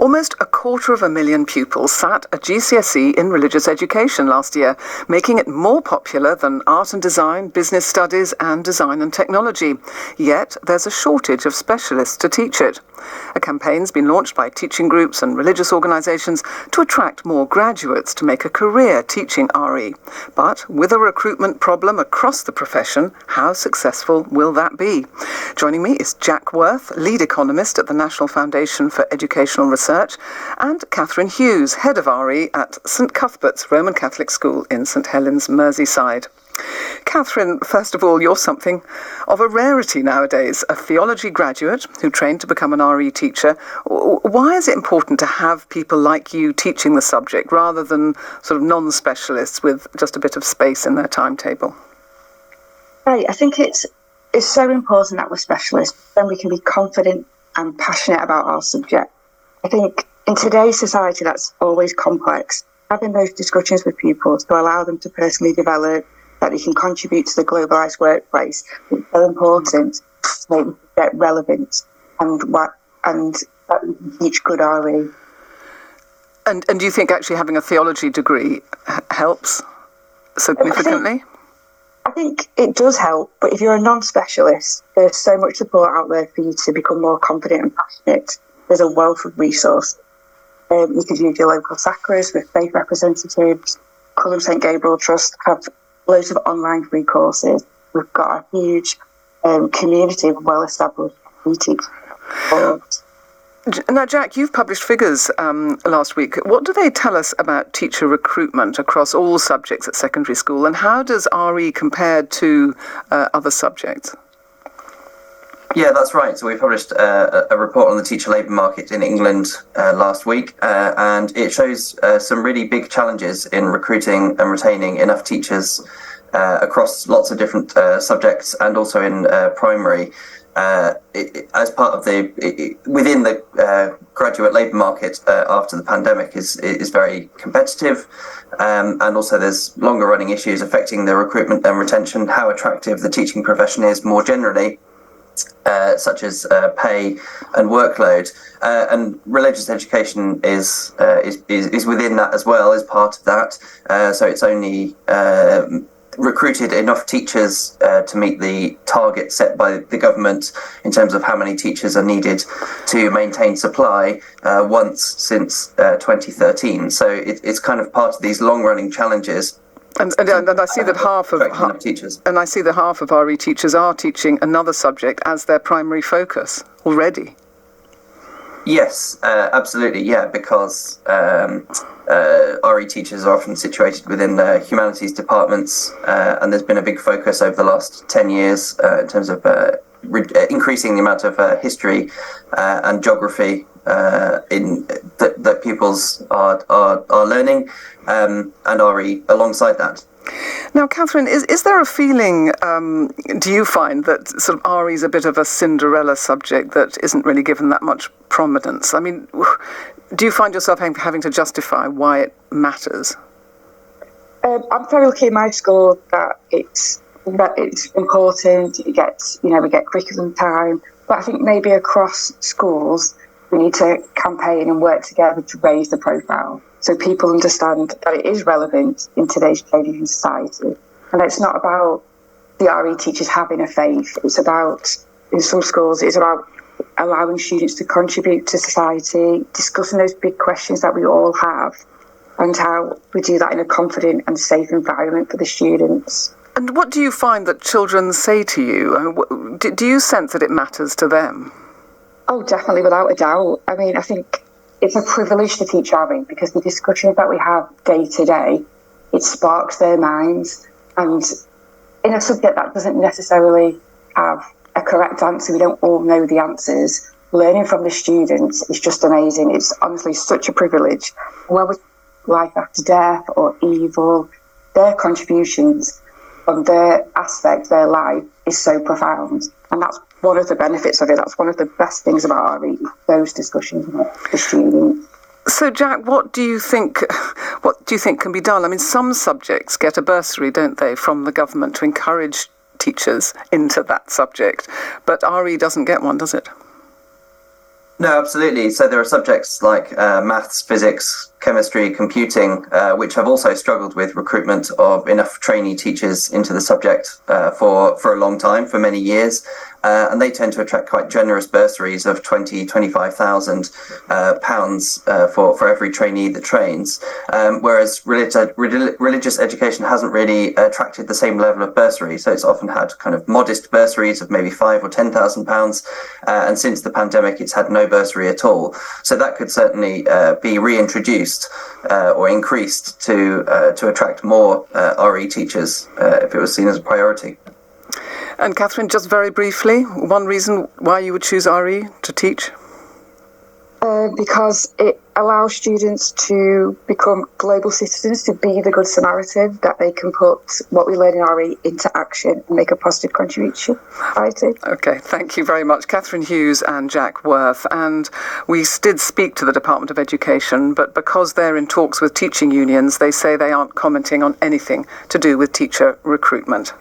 Almost 250,000 pupils sat a GCSE in religious education last year, making it more popular than art and design, business studies and design and technology. Yet there's a shortage of specialists to teach it. A campaign's been launched by teaching groups and religious organisations to attract more graduates to make a career teaching RE. But with a recruitment problem across the profession, how successful will that be? Joining me is Jack Worth, lead economist at the National Foundation for Educational Research, and Catherine Hughes, head of RE at St Cuthbert's Roman Catholic School in St Helens, Merseyside. Catherine, first of all, you're something of a rarity nowadays, a theology graduate who trained to become an RE teacher. Why is it important to have people like you teaching the subject rather than sort of non-specialists with just a bit of space in their timetable? Right, I think it's so important that we're specialists, then we can be confident and passionate about our subject. I think in today's society that's always complex. Having those discussions with pupils to allow them to personally develop, that they can contribute to the globalised workplace, is so important to make them get relevant and that we can teach good RE. And do you think actually having a theology degree helps significantly? I think it does help, but if you're a non-specialist, there's so much support out there for you to become more confident and passionate. There's a wealth of resources. You could use your local sacras with faith representatives. Culham St Gabriel Trust have loads of online free courses. We've got a huge community of well-established teachers. Now, Jack, you've published figures last week. What do they tell us about teacher recruitment across all subjects at secondary school, and how does RE compare to other subjects? Yeah, that's right. So we published a report on the teacher labour market in England last week, and it shows some really big challenges in recruiting and retaining enough teachers across lots of different subjects, and also in primary. As part of within the graduate labour market after the pandemic is very competitive, and also there's longer running issues affecting the recruitment and retention, how attractive the teaching profession is more generally. Such as pay and workload, and religious education is within that as well, as part of that. So it's only recruited enough teachers to meet the target set by the government in terms of how many teachers are needed to maintain supply once since 2013. So it's kind of part of these long-running challenges. And I see that half of RE teachers are teaching another subject as their primary focus already. Yes, absolutely. Yeah, because RE teachers are often situated within humanities departments, and there's been a big focus over the last 10 years in terms of increasing the amount of history and geography that pupils are learning, and RE alongside that. Now, Catherine, is there a feeling, do you find that sort of RE is a bit of a Cinderella subject that isn't really given that much prominence? I mean, do you find yourself having to justify why it matters? I'm very lucky in my school that it's important. We get curriculum time, but I think maybe across schools we need to campaign and work together to raise the profile so people understand that it is relevant in today's changing society. And it's not about the RE teachers having a faith. It's about, in some schools, it's about allowing students to contribute to society, discussing those big questions that we all have, and how we do that in a confident and safe environment for the students. And what do you find that children say to you? Do you sense that it matters to them? Oh, definitely, without a doubt. I mean, I think it's a privilege to teach RE because the discussions that we have day to day, it sparks their minds. And in a subject that doesn't necessarily have a correct answer, we don't all know the answers, learning from the students is just amazing. It's honestly such a privilege. Whether it's life after death or evil, their contributions on their aspect, their life, is so profound. And that's one of the benefits of it. That's one of the best things about RE, those discussions with the students. So, Jack, what do you think can be done? I mean, some subjects get a bursary, don't they, from the government to encourage teachers into that subject, but RE doesn't get one, does it? No, absolutely. So there are subjects like maths, physics, chemistry, computing, which have also struggled with recruitment of enough trainee teachers into the subject for a long time, for many years. And they tend to attract quite generous bursaries of £25,000 for every trainee that trains. Whereas religious education hasn't really attracted the same level of bursary. So it's often had kind of modest bursaries of maybe £5,000 or £10,000. And since the pandemic, it's had no bursary at all. So that could certainly be reintroduced or increased to attract more RE teachers if it was seen as a priority. And Catherine, just very briefly, one reason why you would choose RE to teach? Because it allows students to become global citizens, to be the good Samaritan, that they can put what we learn in RE into action and make a positive contribution to society. Okay, thank you very much. Catherine Hughes and Jack Worth. And we did speak to the Department of Education, but because they're in talks with teaching unions, they say they aren't commenting on anything to do with teacher recruitment.